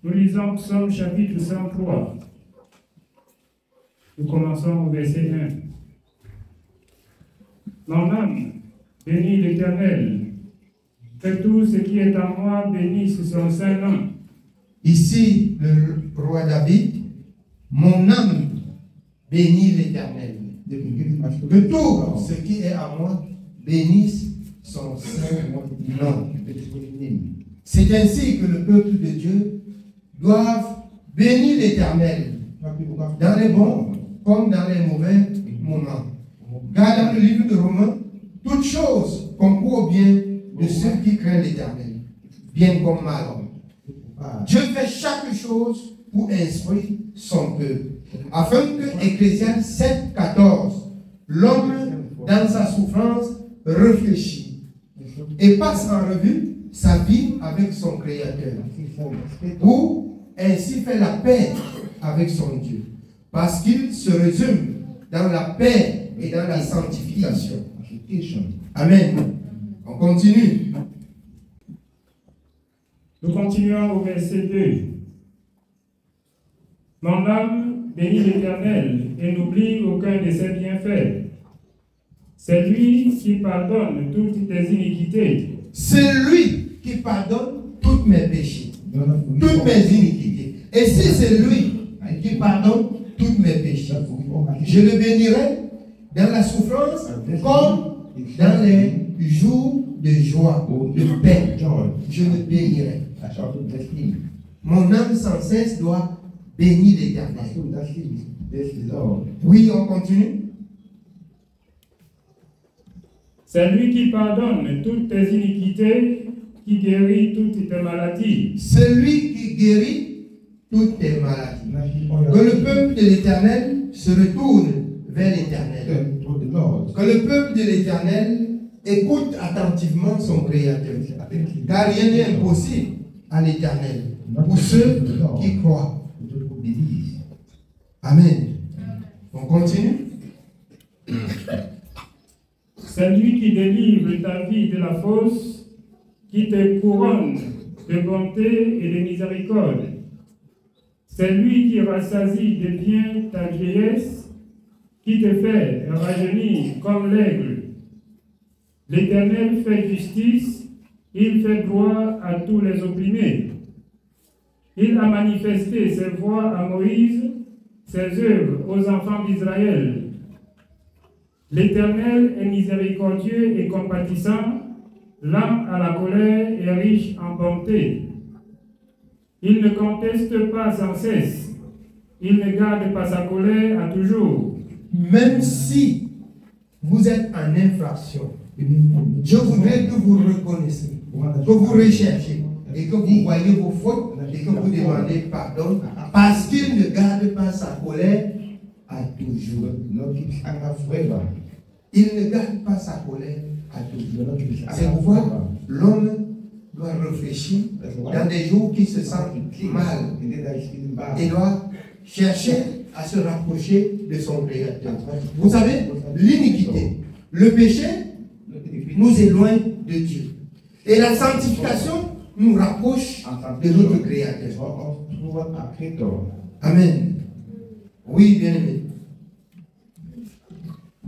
Nous lisons Psaume chapitre 103. Nous commençons au verset 1. Mon âme bénit l'Éternel. Que tout ce qui est en moi bénisse son saint nom. Ici, le roi David, mon âme bénit l'Éternel. Que tout ce qui est à moi bénisse son saint nom. C'est ainsi que le peuple de Dieu doit bénir l'Éternel dans les bons comme dans les mauvais moments. Car dans le livre de Romains, toute chose concourt au bien de ceux qui craignent l'Éternel, bien comme mal. Dieu fait chaque chose pour instruire son peuple, afin que Ecclésiaste 7, 14, l'homme dans sa souffrance réfléchit et passe en revue sa vie avec son Créateur, pour ainsi faire la paix avec son Dieu, parce qu'il se résume dans la paix et dans la sanctification. Amen. On continue. Nous continuons au verset 2. Mon âme bénit l'Éternel et n'oublie aucun de ses bienfaits. C'est lui qui pardonne toutes tes iniquités. C'est lui qui pardonne tous mes péchés, toutes mes iniquités. Et si c'est lui qui pardonne tous mes péchés, je le bénirai dans la souffrance comme dans les jours de joie, de paix. Je le bénirai. Mon âme sans cesse doit bénir l'Éternel. Oui, on continue. C'est lui qui pardonne toutes tes iniquités, qui guérit toutes tes maladies. C'est lui qui guérit toutes tes maladies. Que le peuple de l'Éternel se retourne vers l'Éternel. Que le peuple de l'Éternel écoute attentivement son Créateur. Car rien n'est impossible à l'Éternel pour ceux qui croient. Amen. On continue. C'est lui qui délivre ta vie de la fosse, qui te couronne de bonté et de miséricorde. C'est lui qui rassasie de bien ta vieillesse, qui te fait rajeunir comme l'aigle. L'Éternel fait justice, il fait droit à tous les opprimés. Il a manifesté ses voies à Moïse, ses œuvres aux enfants d'Israël. L'Éternel est miséricordieux et compatissant, lent à la colère et riche en bonté. Il ne conteste pas sans cesse, il ne garde pas sa colère à toujours. Même si vous êtes en infraction, je voudrais que vous reconnaissiez, que vous recherchiez et que vous voyez vos fautes et que vous demandez pardon, parce qu'il ne garde pas sa colère à toujours. Il ne garde pas sa colère à toujours. C'est pourquoi l'homme doit réfléchir dans des jours qui se sentent mal et doit chercher à se rapprocher de son Créateur. Vous savez, l'iniquité, le péché nous éloigne de Dieu. Et la sanctification nous rapproche de notre Créateur. Amen. Oui, bien aimé.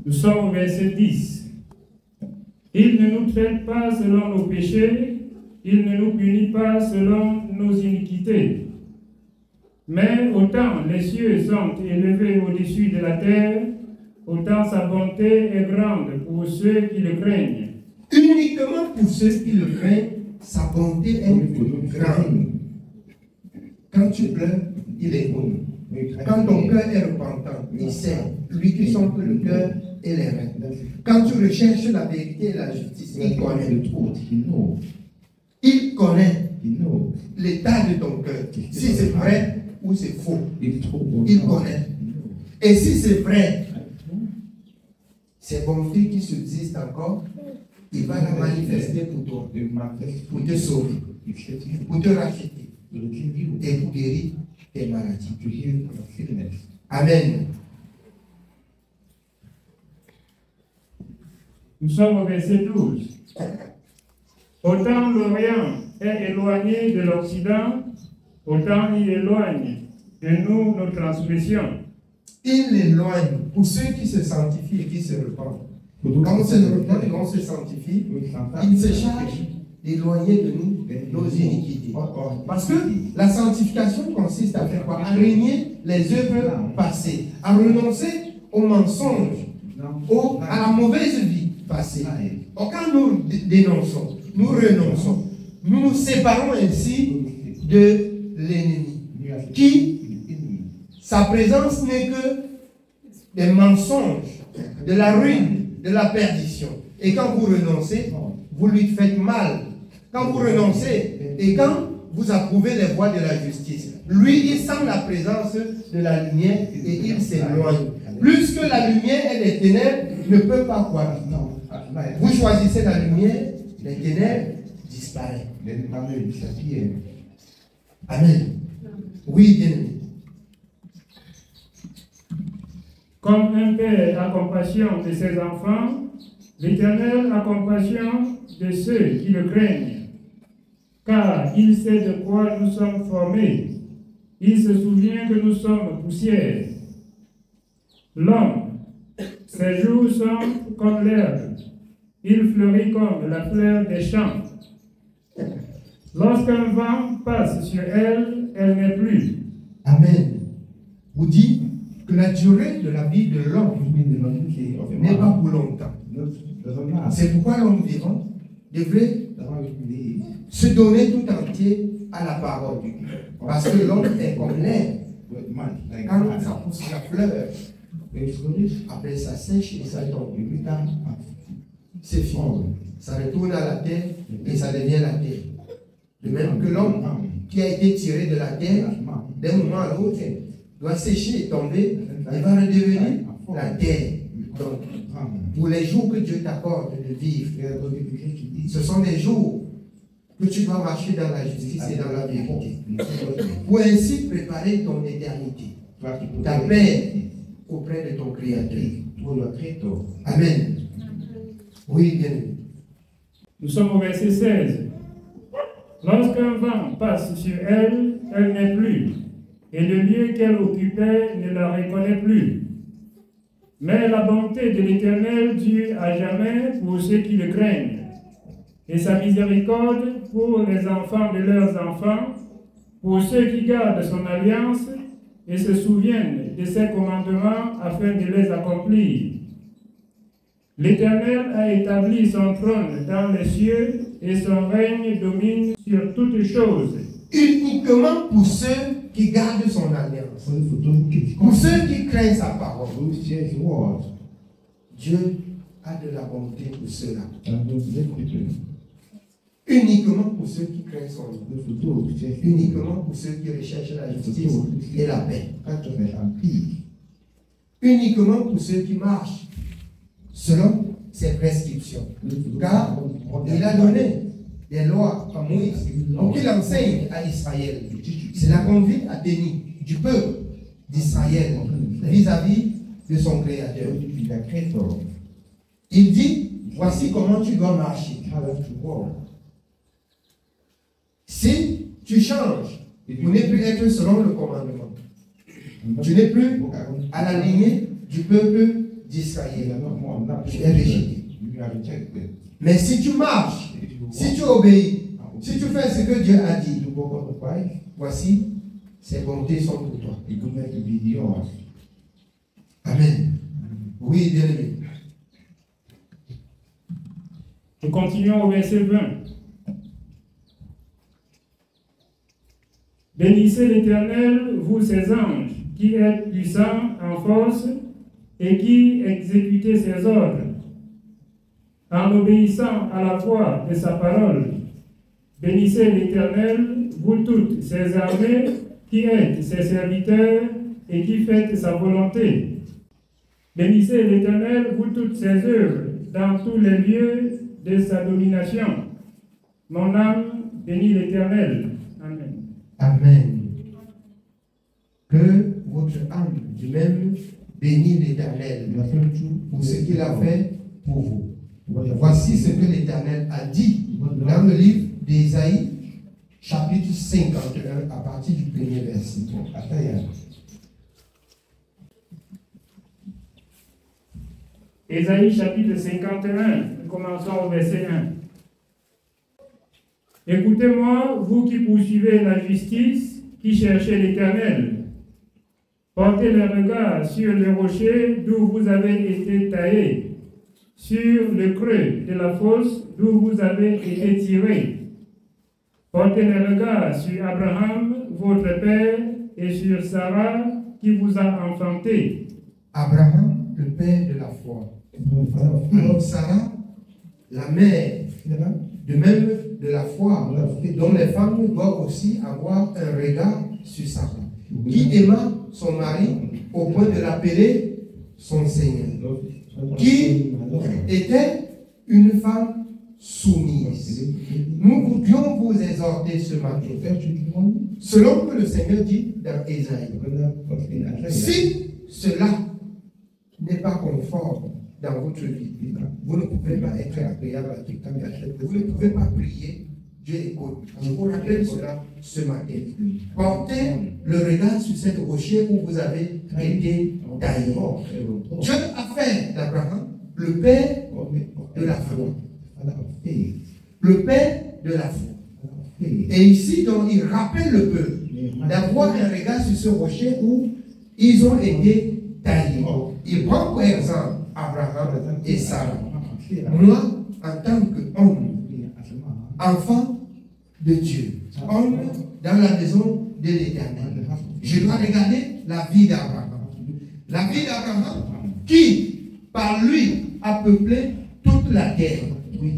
Nous sommes au verset 10. Il ne nous traite pas selon nos péchés, il ne nous punit pas selon nos iniquités. Mais autant les cieux sont élevés au-dessus de la terre, autant sa bonté est grande pour ceux qui le craignent. Uniquement pour ceux qui le craignent, sa bonté est grande. Quand tu pleures, il est bon. Quand ton cœur est repentant, il sait, lui qui sonde le cœur et les reins. Quand tu recherches la vérité et la justice, il connaît le trou. Il connaît l'état de ton cœur. Si c'est vrai ou c'est faux, il connaît. Et si c'est vrai, ces bontés qui subsistent encore, il va la manifester pour toi, pour te sauver, pour te racheter et pour guérir tes maladies. Amen. Nous sommes au verset 12. Autant l'Orient est éloigné de l'Occident, Autant il éloigne de nous nos transgressions. Il l'éloigne pour ceux qui se sanctifient et qui se repentent. Quand on se repent et on se sanctifie, il se charge d'éloigner de nous nos iniquités. Parce que la sanctification consiste à faire quoi? À régner les œuvres passées, à renoncer aux mensonges, à la mauvaise vie passée. Or, quand nous dénonçons, nous renonçons, nous nous séparons ainsi de l'ennemi, qui, sa présence n'est que des mensonges, de la ruine, de la perdition. Et quand vous renoncez, vous lui faites mal. Quand vous renoncez et quand vous approuvez les voies de la justice, lui, il sent la présence de la lumière et il s'éloigne. Plus que la lumière et les ténèbres ne peuvent pas cohabiter. Vous choisissez la lumière, les ténèbres disparaissent. Amen. Oui, bien-aimé. Comme un père a compassion de ses enfants, l'Éternel a compassion de ceux qui le craignent. Car il sait de quoi nous sommes formés. Il se souvient que nous sommes poussière. L'homme, ses jours sont comme l'herbe. Il fleurit comme la fleur des champs. Lorsqu'un vent passe sur elle, elle n'est plus. Amen. Vous dites que la durée de la vie de l'homme n'est pas pour longtemps. C'est pourquoi l'homme vivant devrait se donner tout entier à la parole. Parce que l'homme est comme l'herbe. Quand ça pousse la fleur, après ça sèche et ça tombe. C'est fini. Ça retourne à la terre et ça devient la terre. De même que l'homme qui a été tiré de la terre, d'un moment à l'autre, doit sécher et tomber et va redevenir la terre. Donc, pour les jours que Dieu t'accorde de vivre, ce sont des jours que tu dois marcher dans la justice et dans la vérité. Pour ainsi préparer ton éternité, ta paix auprès de ton Créateur. Amen. Oui, bien. Nous sommes au verset 16. Lorsqu'un vent passe sur elle, elle n'est plus, et le lieu qu'elle occupait ne la reconnaît plus. Mais la bonté de l'Éternel dure à jamais pour ceux qui le craignent, et sa miséricorde pour les enfants de leurs enfants, pour ceux qui gardent son alliance et se souviennent de ses commandements afin de les accomplir. L'Éternel a établi son trône dans les cieux et son règne domine sur toutes choses. Uniquement pour ceux qui gardent son alliance, pour ceux qui craignent sa parole. Dieu a de la bonté pour ceux-là. Uniquement pour ceux qui craignent son nom. Uniquement pour ceux qui recherchent la justice et la paix. Uniquement pour ceux qui marchent selon ses prescriptions. Car il a donné des lois à Moïse pour qu'il enseigne à Israël. C'est la conduite à tenir du peuple d'Israël vis-à-vis de son Créateur. Il dit, voici comment tu dois marcher. Si tu changes, vous n'êtes plus être selon le commandement. Tu n'es plus à la lignée du peuple d'Israël. Tu es rejeté. Mais si tu marches, si tu obéis, si tu fais ce que Dieu a dit, voici, ses bontés sont pour toi. Amen. Oui, bien aimé. Nous continuons au verset 20. Bénissez l'Éternel, vous ses anges, qui êtes puissants en force et qui exécutez ses ordres, en obéissant à la voix de sa parole. Bénissez l'Éternel, vous toutes ses armées, qui êtes ses serviteurs et qui faites sa volonté. Bénissez l'Éternel, vous toutes ses œuvres, dans tous les lieux de sa domination. Mon âme bénit l'Éternel. Amen. Amen. Que votre âme du même bénit l'Éternel pour ce qu'il a fait pour vous. Voici ce que l'Éternel a dit dans le livre d'Ésaïe, chapitre 51, à partir du premier verset. Ésaïe chapitre 51, nous commençons au verset 1. Écoutez-moi, vous qui poursuivez la justice, qui cherchez l'Éternel. Portez le regard sur le rocher d'où vous avez été taillés, sur le creux de la fosse d'où vous avez été tirés. Portez le regard sur Abraham, votre père, et sur Sarah, qui vous a enfanté. Abraham, le père de la foi. Donc Sarah, la mère, de même de la foi, dont les femmes doivent aussi avoir un regard sur Sarah, qui aima son mari au point de l'appeler son Seigneur, qui était une femme soumise. Nous voudrions vous exhorter ce matin, selon que le Seigneur dit dans Ésaïe, si cela n'est pas conforme dans votre vie, vous ne pouvez pas être agréable à quelqu'un, vous ne pouvez pas prier, Dieu écoute. Je vous rappelle cela ce matin. Portez le regard sur cette rocher où vous avez été taillé. Dieu a fait d'Abraham le père de la foi. Le père de la foi. Et ici, donc, il rappelle le peuple d'avoir un regard sur ce rocher où ils ont été taillés. Il prend pour exemple Abraham et Sarah. Moi, en tant qu'homme, enfant de Dieu, homme dans la maison de l'Éternel, je dois regarder la vie d'Abraham. La vie d'Abraham qui, par lui, a peuplé toute la terre.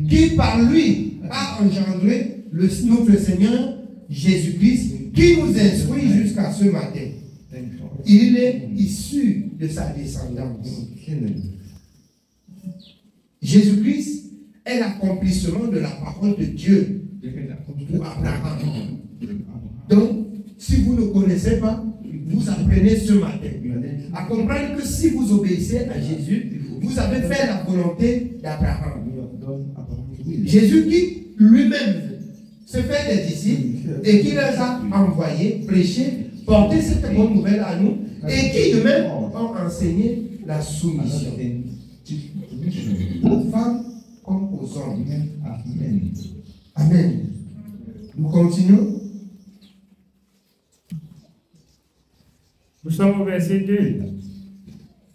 Qui, par lui, a engendré notre Seigneur Jésus-Christ, qui nous instruit jusqu'à ce matin. Il est issu de sa descendance. Jésus-Christ est l'accomplissement de la parole de Dieu pour Abraham. Donc, si vous ne connaissez pas, vous apprenez ce matin à comprendre que si vous obéissez à Jésus, vous avez fait la volonté d'Abraham. Jésus qui lui-même se fait des disciples et qui les a envoyés prêcher, porter cette bonne nouvelle à nous et qui de même ont enseigné la soumission aux femmes comme aux hommes. Amen. Nous continuons. Nous sommes au verset 2.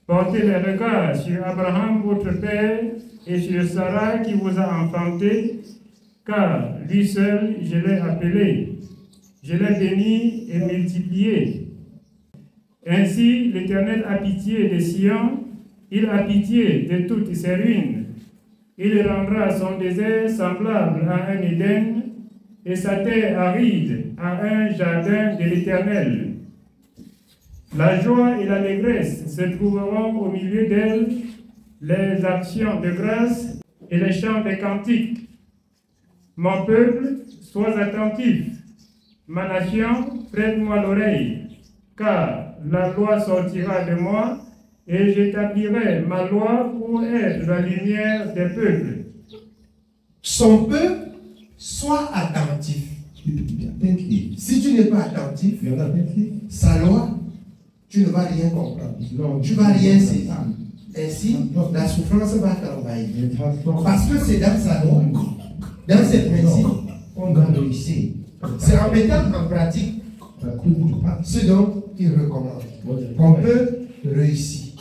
Portez les regards sur Abraham, votre père, et sur Sarah qui vous a enfanté, car lui seul je l'ai appelé. Je l'ai béni et multiplié. Ainsi, l'Éternel a pitié de Sion, il a pitié de toutes ses ruines. Il rendra son désert semblable à un Éden et sa terre aride à un jardin de l'Éternel. La joie et l'allégresse se trouveront au milieu d'elle, les actions de grâce et les chants des cantiques. Mon peuple, sois attentif. Ma nation, prête-moi l'oreille, car la loi sortira de moi et j'établirai ma loi pour être la lumière des peuples. Son peuple, sois attentif. Si tu n'es pas attentif, sa loi, tu ne vas rien comprendre. Tu ne vas rien saisir. Ainsi, la souffrance va t'envahir. Parce que c'est dans sa loi, dans ses principes, qu'on doit réussir. C'est en mettant en pratique ce dont il recommande qu'on peut réussir.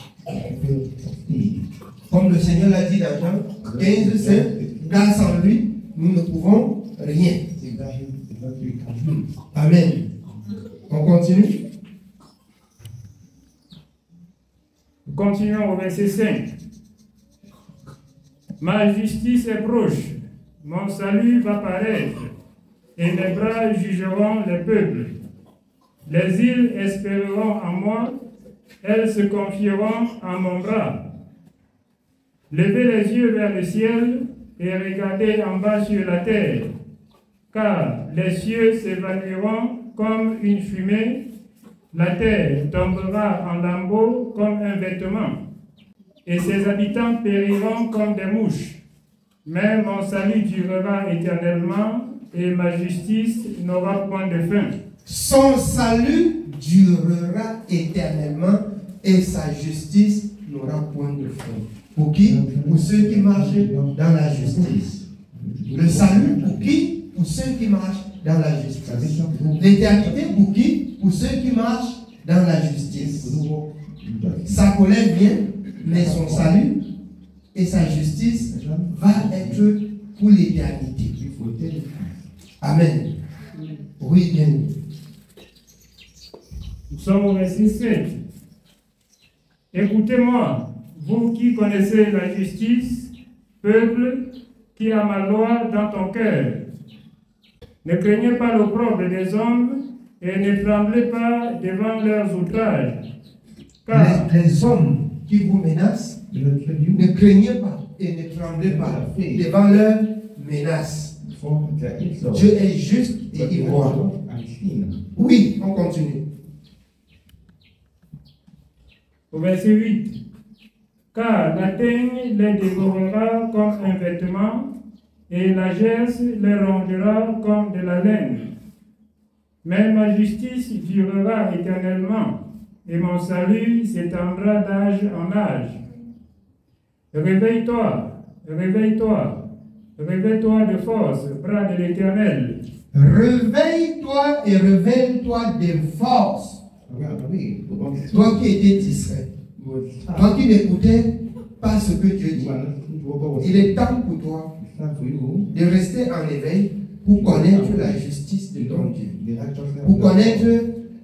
Comme le Seigneur l'a dit dans Jean 15:5, car sans lui, nous ne pouvons rien. Amen. On continue. Nous continuons au verset 5. Ma justice est proche, mon salut va paraître, et mes bras jugeront les peuples. Les îles espéreront en moi, elles se confieront en mon bras. Levez les yeux vers le ciel et regardez en bas sur la terre, car les cieux s'évanouiront comme une fumée, la terre tombera en lambeaux comme un vêtement, et ses habitants périront comme des mouches. Mais mon salut durera éternellement, et ma justice n'aura point de fin. Son salut durera éternellement et sa justice n'aura point de fin. Pour qui? Pour ceux qui marchent dans la justice. Le salut pour qui? Pour ceux qui marchent dans la justice. L'éternité pour qui? Pour ceux qui marchent dans la justice. Sa colère vient, mais son salut et sa justice va être pour l'éternité. Amen. Oui, bien. Nous sommes au verset 7. Écoutez-moi, vous qui connaissez la justice, peuple qui a ma loi dans ton cœur. Ne craignez pas l'opprobre des hommes et ne tremblez pas devant leurs outrages. Car les hommes qui vous menacent, ne craignez pas et ne tremblez pas devant leurs menaces. Dieu est juste et il voit. Oui, on continue. Au verset 8. Car la teigne les dévorera comme un vêtement, et la gerce les rongera comme de la laine. Mais ma justice durera éternellement, et mon salut s'étendra d'âge en âge. Réveille-toi, réveille-toi, réveille-toi de force, bras de l'Éternel. Réveille-toi et réveille-toi de force. Toi qui étais distrait, toi qui n'écoutais pas ce que Dieu dit, il est temps pour toi de rester en éveil pour connaître la justice de ton Dieu, pour connaître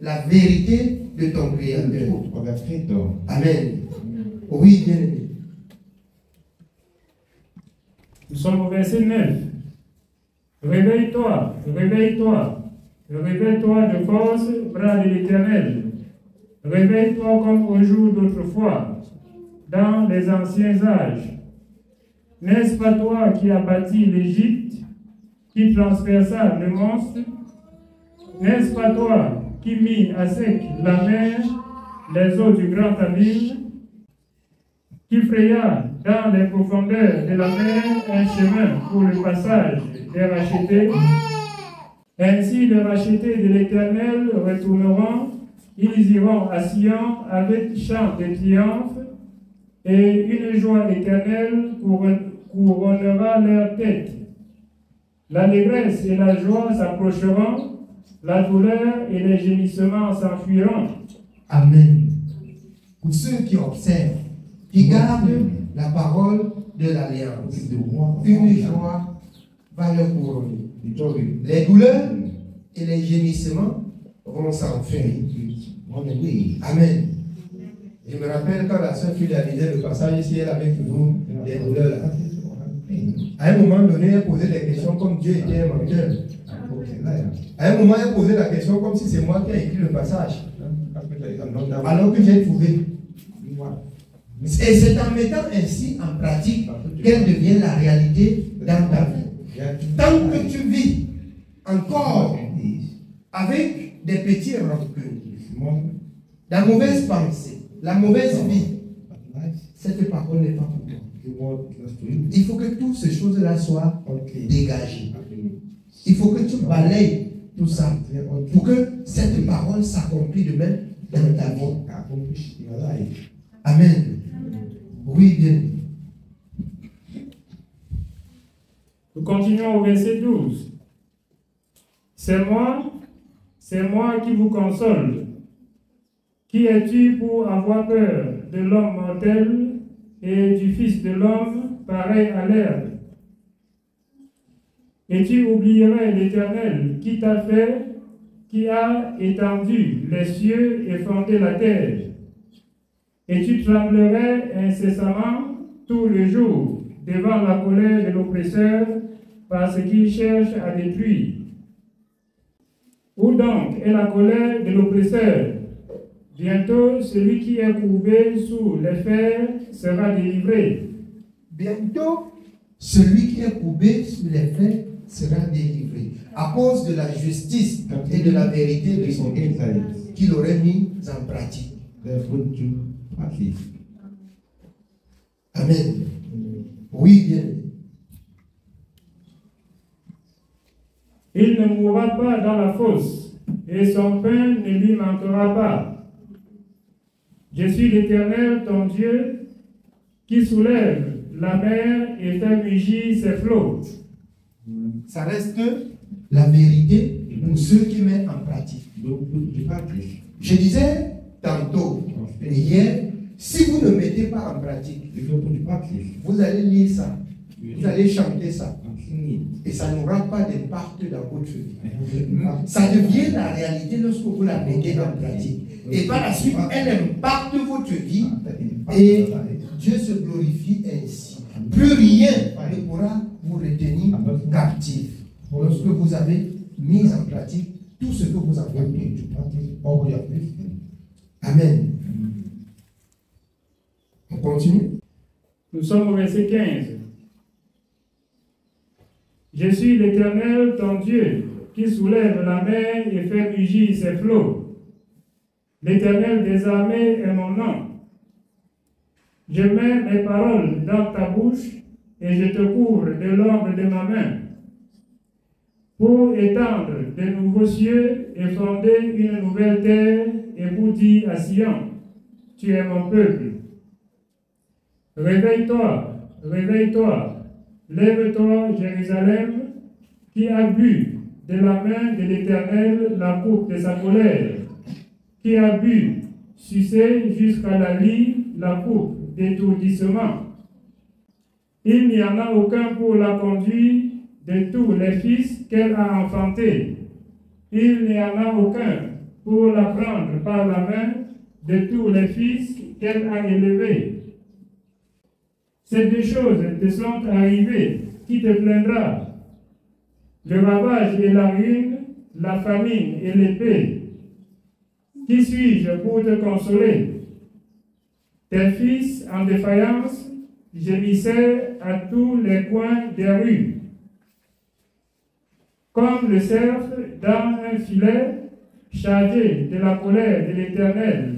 la vérité de ton Créateur. Amen. Oui, bien aimé. Nous sommes au verset 9. Réveille-toi, réveille-toi, réveille-toi de force, bras de l'Éternel. Réveille-toi comme au jour d'autrefois, dans les anciens âges. N'est-ce pas toi qui as bâti l'Égypte, qui transperça le monstre? N'est-ce pas toi qui mis à sec la mer, les eaux du grand abîme, qui fraya dans les profondeurs de la mer un chemin pour le passage des rachetés? Ainsi les rachetés de l'Éternel retourneront, ils iront à Sion avec chant de triomphe, et une joie éternelle couronnera leur tête. L'allégresse et la joie s'approcheront, la douleur et les gémissements s'enfuiront. Amen. Pour ceux qui observent, qui gardent la parole de l'alliance, une joie va leur couronner. Les douleurs et les gémissements vont s'enfuir. Amen. Je me rappelle quand la sœur Julia lisait le passage ici, elle avait toujours des douleurs là. À un moment donné, elle posait des questions comme Dieu était un menteur. À un moment, elle posait la question comme si c'est moi qui ai écrit le passage. Alors que j'ai trouvé. Et c'est en mettant ainsi en pratique qu'elle devient la réalité dans ta vie. Tant que tu vis encore avec des petits rancunes, la mauvaise pensée, la mauvaise vie, cette parole n'est pas pour toi. Il faut que toutes ces choses-là soient dégagées. Il faut que tu balayes tout ça pour que cette parole s'accomplisse de même dans ta vie. Amen. Oui, bien. Nous continuons au verset 12. C'est moi qui vous console. Qui es-tu pour avoir peur de l'homme mortel et du Fils de l'homme pareil à l'herbe? Et tu oublierais l'Éternel qui t'a fait, qui a étendu les cieux et fondé la terre. Et tu tremblerais incessamment tout le jour devant la colère de l'oppresseur parce qu'il cherche à détruire. Où donc est la colère de l'oppresseur? Bientôt, celui qui est courbé sous les fers sera délivré. Bientôt, celui qui est courbé sous les fers sera délivré. À cause de la justice et de la vérité de son Dieu qu'il aurait mis en pratique. Amen. Oui, bien. Il ne mourra pas dans la fosse, et son pain ne lui manquera pas. Je suis l'Éternel, ton Dieu, qui soulève la mer et fait mugir ses flots. Ça reste la vérité pour ceux qui mettent en pratique. Je disais tantôt, hier, si vous ne mettez pas en pratique, vous allez lire ça, vous allez chanter ça, et ça n'aura pas d'impact dans votre vie. Ça devient la réalité lorsque vous la mettez en pratique. Et par la suite, elle impacte votre vie et Dieu se glorifie ainsi. Plus rien ne pourra vous retenir captif lorsque vous avez mis en pratique tout ce que vous avez appris. Amen. On continue. Nous sommes au verset 15. Je suis l'Éternel, ton Dieu, qui soulève la mer et fait mugir ses flots. L'Éternel des armées est mon nom. Je mets mes paroles dans ta bouche et je te couvre de l'ombre de ma main pour étendre de nouveaux cieux et fonder une nouvelle terre et pour dire à Sion, tu es mon peuple. Réveille-toi, réveille-toi, lève-toi, Jérusalem, qui a bu de la main de l'Éternel la coupe de sa colère, qui a bu, sucé jusqu'à la lie, la coupe d'étourdissement. Il n'y en a aucun pour la conduire de tous les fils qu'elle a enfantés. Il n'y en a aucun pour la prendre par la main de tous les fils qu'elle a élevés. Ces deux choses te sont arrivées, qui te plaindra? Le ravage et la ruine, la famine et l'épée. Qui suis-je pour te consoler? Tes fils en défaillance gémissaient à tous les coins des rues. Comme le cerf dans un filet chargé de la colère de l'Éternel,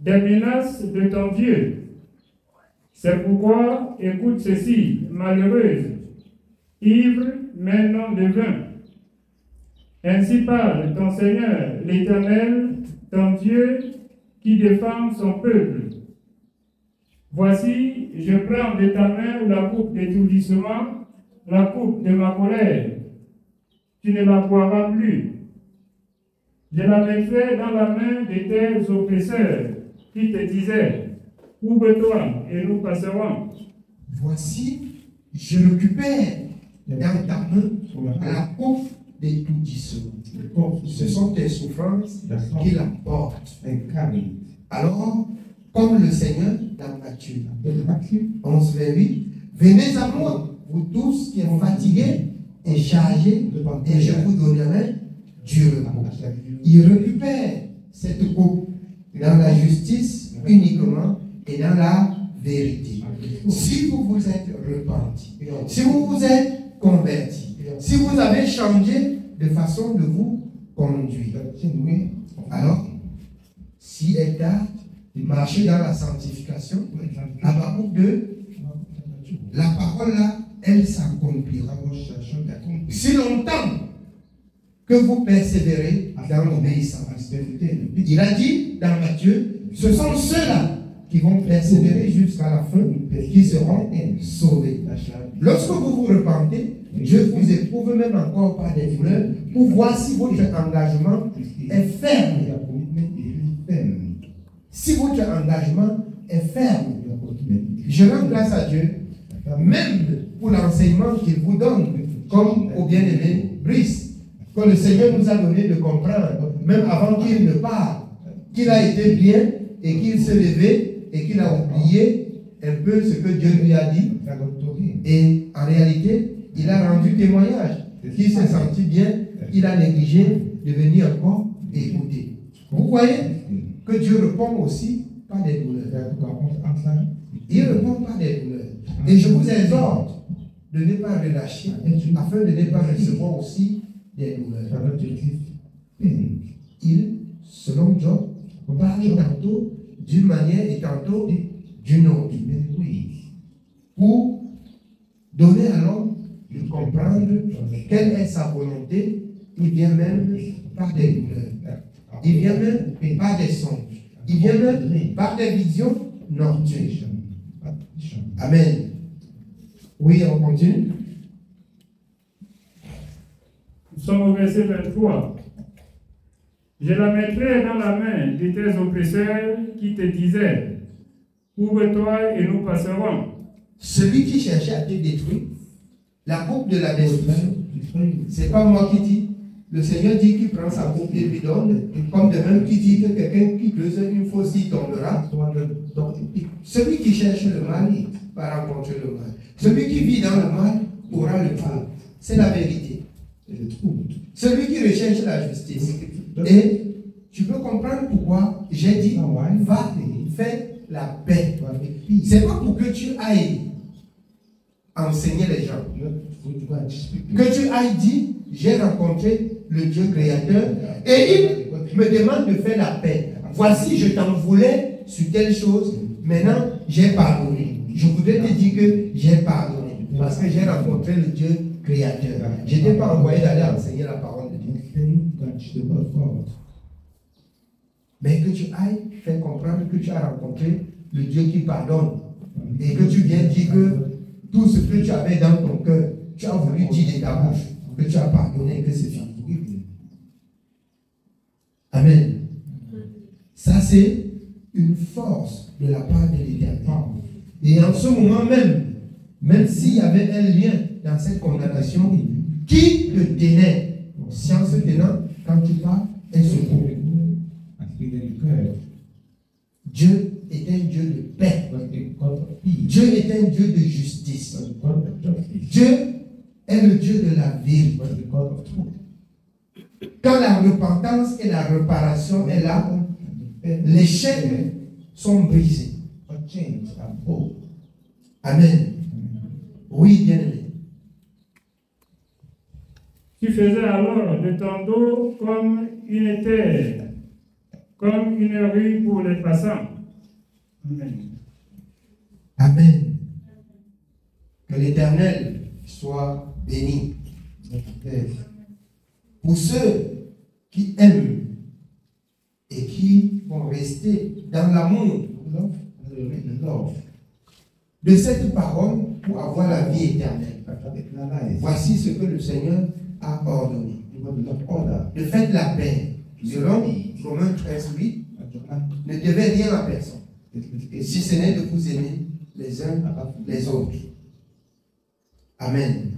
des menaces de ton Dieu. C'est pourquoi, écoute ceci, malheureuse, ivre, mais non de vin. Ainsi parle ton Seigneur, l'Éternel, ton Dieu, qui défend son peuple. Voici, je prends de ta main la coupe d'étourdissement, la coupe de ma colère. Tu ne la boiras plus. Je la mettrai dans la main de tes oppresseurs, qui te disaient, ouvre-toi et nous passerons. Voici, je récupère dans ta main la coupe d'étourdissement. Ce sont tes souffrances qui la portent. Alors, comme le Seigneur dans Matthieu 11, 28, venez à moi, vous tous qui êtes fatigués et chargés, et je vous donnerai du repos. Il récupère cette coupe dans la justice uniquement et dans la vérité. Si vous vous êtes repenti, si vous vous êtes converti, si vous avez changé de façon de vous conduire, alors, si elle tard, marcher dans la sanctification, Habakkuk 2, la parole là, elle s'accomplira. Si longtemps que vous persévérez dans l'obéissance, il a dit dans Matthieu, ce sont ceux-là qui vont persévérer jusqu'à la fin, qui seront sauvés. Lorsque vous vous repentez, je vous éprouve même encore par des douleurs pour voir si votre engagement est ferme. Si votre engagement est ferme, je rends grâce à Dieu, même pour l'enseignement qu'il vous donne, comme au bien-aimé Brice, que le Seigneur nous a donné de comprendre, même avant qu'il ne parle, qu'il a été bien et qu'il s'est levé et qu'il a oublié un peu ce que Dieu lui a dit. Et en réalité, il a rendu témoignage qu'il s'est senti bien, il a négligé de venir encore écouter. Vous voyez que Dieu répond aussi par des douleurs. Il répond par des douleurs. Et je vous exhorte de ne pas relâcher, afin de ne pas recevoir aussi des douleurs. Il, selon Job, parle tantôt d'une manière et tantôt d'une autre. Pour donner à l'homme comprendre quelle est sa volonté, il vient même par des douleurs. Il vient même par des songes. Il vient même par des visions nocturnes. Amen. Oui, on continue. Nous sommes au verset 23. Je la mettrai dans la main de tes oppresseurs qui te disaient, ouvre-toi et nous passerons. Celui qui cherchait à te détruire, la coupe de la destruction, c'est pas moi qui dis. Le Seigneur dit qu'il prend sa coupe et lui donne, comme de même qui dit que quelqu'un qui creuse une fosse y tombera. Celui qui cherche le mal va rencontrer le mal. Celui qui vit dans le mal aura le mal. C'est la vérité. Celui qui recherche la justice. Et tu peux comprendre pourquoi j'ai dit va faire la paix. C'est pas pour que tu ailles enseigner les gens. Que tu ailles dire j'ai rencontré le Dieu créateur et il me demande de faire la paix. Voici, je t'en voulais sur telle chose, maintenant j'ai pardonné. Je voudrais te dire que j'ai pardonné parce que j'ai rencontré le Dieu créateur. Je n'étais pas envoyé d'aller enseigner la parole de Dieu. Mais que tu ailles faire comprendre que tu as rencontré le Dieu qui pardonne et que tu viens dire que tout ce que tu avais dans ton cœur, tu as voulu dire de ta bouche, que tu as pardonné, que c'est fini. Amen. Ça, c'est une force de la part de l'Éternel. Et en ce moment même s'il y avait un lien dans cette condamnation, qui te tenait, science tenant, quand tu pars, un secours. Dieu est un Dieu de paix. Dieu est un Dieu de justice. Dieu est le Dieu de la vérité. Quand la repentance et la réparation est là, les chaînes sont brisées. Amen. Oui, bien-aimé. Tu faisais alors de ton dos comme une terre, comme une rue pour les passants. Amen. Amen. Que l'Éternel soit béni. Pour ceux qui aiment et qui vont rester dans l'amour de cette parole pour avoir la vie éternelle. Voici ce que le Seigneur a ordonné. De faire la paix. Selon Romains 13:8, ne devez rien à personne, si ce n'est de vous aimer les uns les autres. Amen.